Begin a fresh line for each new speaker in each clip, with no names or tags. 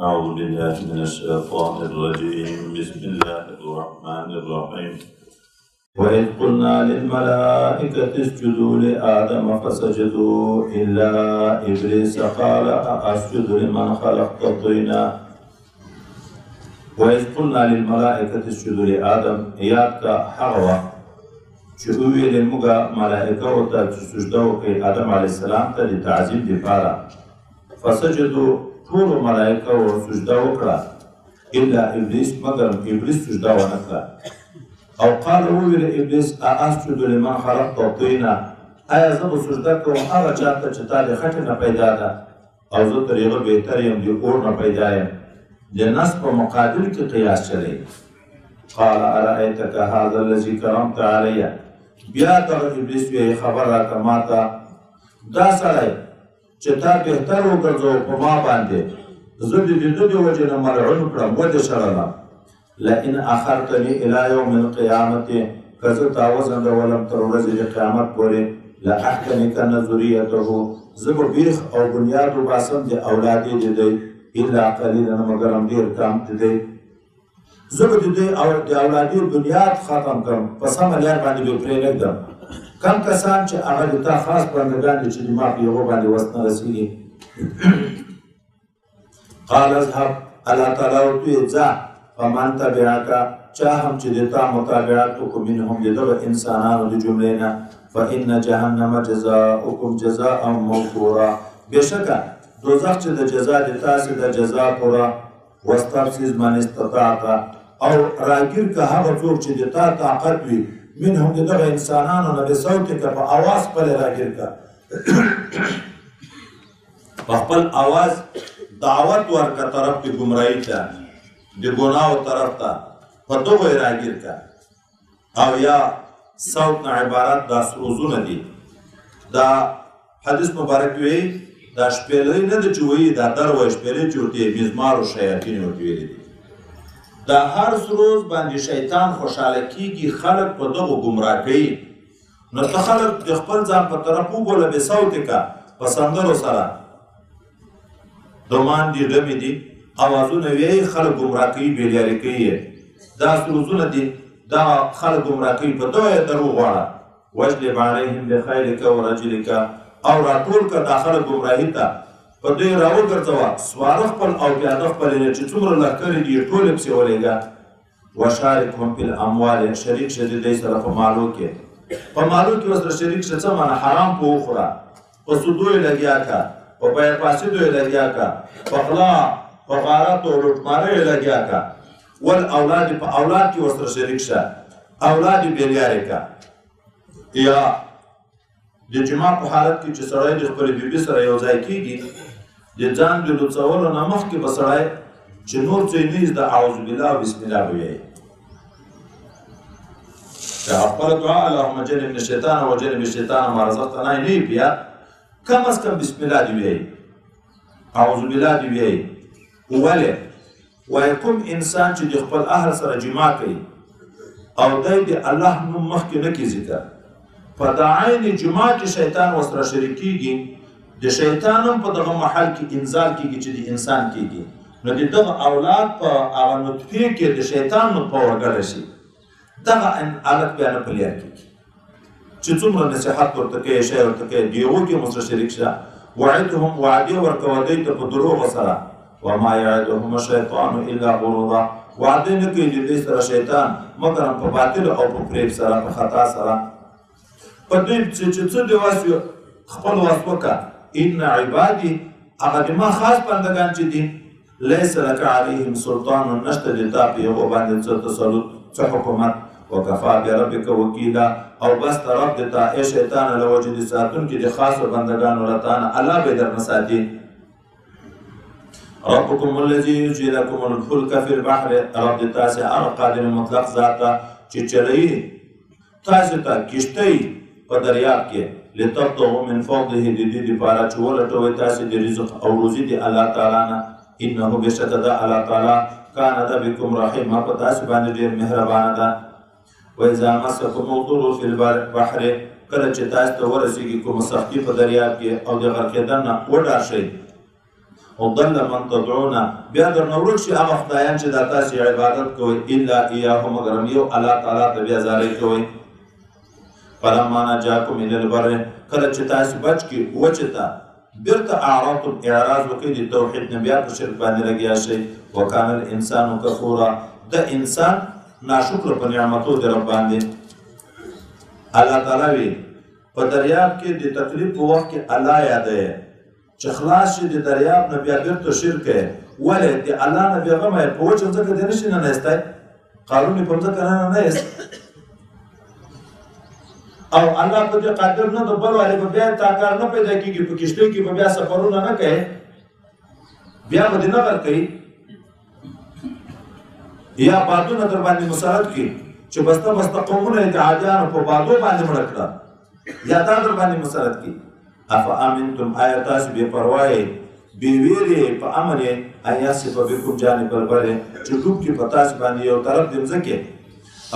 أعوذ بالله من الشيطان الرجيم بسم الله الرحمن الرحيم وإذ قلنا للملائكة اسجدوا لآدم فسجدوا إلا إبليس قال أسجد لمن خلقت طينا وإذ قلنا للملائكة اسجدوا لآدم إياك حغوة شؤوي للمقا ملائكة وتسجدوا في آدم عليه السلام لتعذيب دفارة فسجدوا طول ملائکه و سجده وکړه الا ابلیس مگر ابلیس سجده ونه کړه او قال وویل ابلیس اسجد لمن خلقت طینا آیا زه به سجده کوم هغه چا ته چې تا د خټې نه پیدا ده او زه تر هغه بهتر یم د اور نه پیدا یم د نس په مقابل کې قیاس چلی قال ارأیتک هذا الذي کرمت علی بیا دغه ابلیس وی خبر راکړه ما ته دا سړی چې تا بهتر وګرځو په ما باندې زه د دې د وجې نه ملعون کړم ودې شړله لئن اخرتني الى يوم القیامت که زه تا وځنډولم تر ورځې د قیامت پورې لاحتنکن ذریته زه به بیخ او بنیاد وباسم د اولادې د دی الا قلیلا مګر هم ډېر کم د دی زه به د دی د اولادې بنیاد ختم کړم په سمه لار باندې به پرېنږدم کم کسان چې هغه د تا خاص بندګان دي چې د ما په یوه باندې وس نه رسېږي قال اذهب الله تعالی ورته ویل ځه فمن تبعک چا هم چې د تا متابعت وکړو منهم د دغه انسانانو د جملې نه فان جهنم جزاؤکم جزاء موفورا بېشکه دوزخ چې د جزا د تاسې د جزا پوره واستفزز من استطاعت او راګیر که هغه څوک چې د تا طاقت وي منهم دغه انسانانو نه بصوتک په اواز خپل راګیر کا په خپل اواز دعوت ورکا طرف د ګمراهۍ ته د ګناهو طرف ته په دغه راګیر کا او یا صوت نه عبارت دا سروزونه دي دا حدیث مبارک وی دا شپېلۍ نه ده چې وایي دا در وایي شپېلۍ چې ورته مزمار و شیاطین ورته ویلي دي دا هر سروز باندې شیطان خوشحاله کیږي خلق په دغه ګمراه کوي نو ته خلق د خپل ځان په طرف وبوله بې صوتکه په سندرو سره دومان دي ډمې دي اوازونه ویایي خلق ګمراه کوي بېلارې کوي دا سروزونه دي دا خلق ګمراه کوي په دغه یې در وغواړه واجلب علیهم بخیرک ورجلک او راټول که دا خلق ګمراهي ته په دوی راوګرځوه سواره خپل او پیاده خپل چې څومره لښکرې دي ټولې پسې ولېږه وشارکهم فی الاموال شریک شه د دوی سره په مالو کې په مالو کې ورسره شریک شه څه معنی حرام په وخوره په سودو یې لګیا که په بیې فاسدو یې لګیا که په غلا په غارت او لوټمارۍ یې لګیا که والاولاد په اولاد کې ورسره شریک شه اولاد یې بېلیارې که یا د جماع په حالت کې چې سړی د خپلې بیبي سره یو ځای کېږي د ځان د لوڅولو نه مخکې به سړی چې نور څه یې نه زده اعوذ بالله او بسم الله به ویایي که خپله دعا اللهم جنبنا الشیطان وجنب الشیطان ما رزقتنا یې نه وي بیا کم از کم بسم الله دې ویایي اعوذ بالله دې ویایي ولې وایي کوم انسان چې د خپل اهل سره جماع کوي او دی د الله نوم مخکې نه کړي ذکر په د عین جماع کې شیطان ورسره شریک کېږي د شیطان هم په دغه محل کې انزال کېږي چې د انسان کېږي نو د دغه اولاد په هغه نطفې کې د شیطان نطفه ورګډه شي دغه حالت بیا نه په لیر کېږي چې څومره نصیحت ورته کوي شی ورته کوي د یوه کې ورسره شریک شه وعدهم وعدې ورکوه دوی ته په دروغو سره وما یعدهم الشیطان الا غرورا وعدې نه کوي د دوی سره شیطان مګر هم په باطل او په فریب سره په خطا سره په دوی چې څه د واس خپل واس وکړه ان عبادي هغه د ما خاص بندګان چې دي لیس لک علیهم سلطان نشته د تا په یوه باندې څه تسلط څه حکومت وکفا بربک وکیلا او بس ته رب د تا ای شیطان له وجې د ساتونکي د خاصو بندګانو له تا نه الله به درنه ساتي ربکم الذي یجری لکم الفلک فی البحر رب د تاسې هغه قادر مطلق ذات ته چې چلوي تاسې ته کښتۍ په دریاب کې لتبتغوا من فضله د دې دپاره چې ولټوئ تاسې د رزق او روزي د الله تعالی نه انه بېشکه ده الله تعالی کان ده بکم رحیمه په تاسې باندې ډېر مهربانه ده واذا مسکم الضر فی البحر کله چې تاسو ته ورسیږي کومه سختي په دریاب کې او د غرقېدن نه وډار شئ وضل من تدعون بیا درنه ورک شي هغه خدایان چې دا تاسې عبادت کوئ الا ایاه مګر یو الله تعالی ته بیا زارۍ کوئ. فلما نجاکم الی البر کله چې تاسې بچ کړي وچې ته بیرته اعراضتم اعراض وکړئ د توحید نه بیا په شرک باندې لګیا شئ. وکان الانسان کفورا د انسان ناشکر په نعمتو د رب باندې. الله تعالی وی په دریاب کې د تکلیف په وخت کې الله یادوي چې خلاص شي د دریاب نه بیا بیرته شرک کوي. ولې د الله نه بېغمه یې په وچه ځمکه دې نشي ننیستی، قارون یې په ځمکه نه ننیست او الله په دې قادر نه د بل والي به بیا تا کار نه پیدا کېږي، په کښتیو کې به بیا سفرونه نه کوي، بیا به دې نقل کوي یا بادونه در باندې مسلط کړي چې بسته بسته قومونه یې د عادیانو په بادو باندې مړه کړه یا دا در باندې مسلط کړي. افامنتم آیا تاسو بې پروا یې بې ویرې په امن یې ان یخسف بکم جانب البر چې ډوب کړي په تاسو باندې یو طرف د مځکې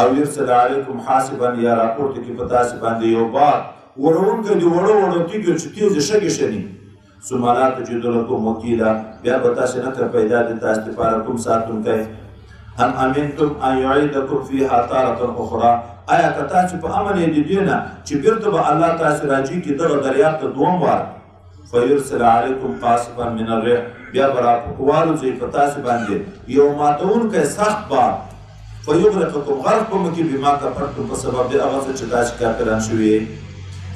او یرسل علیکم حاصبا یا راپورته کړي په تاسو باندې یو باد وړونکی د وړو وړو تیږو چې تیزې شګې شني. ثم لا تجدوا لكم وکیلا بیا به تاسې نه تر پیدا د تاسو دپاره کوم ساتونکی. ام امنتم ان یعیدکم فیها تارة اخرى آیا که تاسو په امن یې د دې نه چې بیرته به الله تاسې راجي کړي دغه دریاب ته دوم وار فیرسل علیکم قاصفا من الريح بیا به راوالوځي په تاسې باندې یو ماتونکی سخت باد فیغرقکم غرق به مو کړي بما کفرتم په سبب د هغه څه چې تاسې کافران شوي.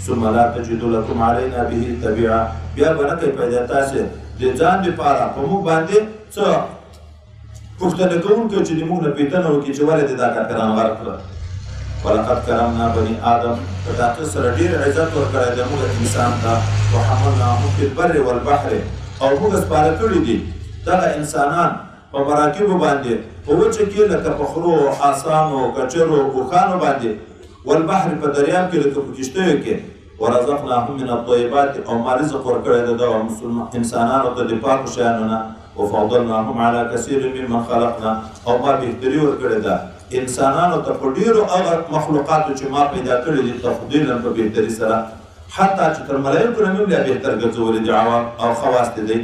ثم لا تجدوا لكم علينا به تبعا بیا به نه کوي پیدا تاسې د ځان دپاره په موږ باندې څه پوښتنه کوونکی چې د موږ نه پوښتنه وکړي چې ولې دې دا کافران غرق کړه. ولقد کرمنا بني آدم په تحقیق سره ډېر عزت ورکړی دی موږ انسان ته وحملناهم فی البر والبحر او موږ سپاره کړي دي دغه انسانان په مراکبو باندې په وچه کې لکه په خرو آسانو کچرو اوښانو باندې والبحر په دریاب کې لکه په کښتیو کې ورزقناهم من الطیبات او ما رزق ورکړی دی دغه انسانانو ته د پاکو شیانو نه وفضلناهم على كثير ممن خلقنا او ما بهتري ورکړې ده انسانانو ته په ډېرو هغه مخلوقاتو چې ما پیدا کړي دي تفضیلا په بهتري سره حتی چې تر ملایکو نه مې بیا بهتر ګرځولي دي عوام او خواص دي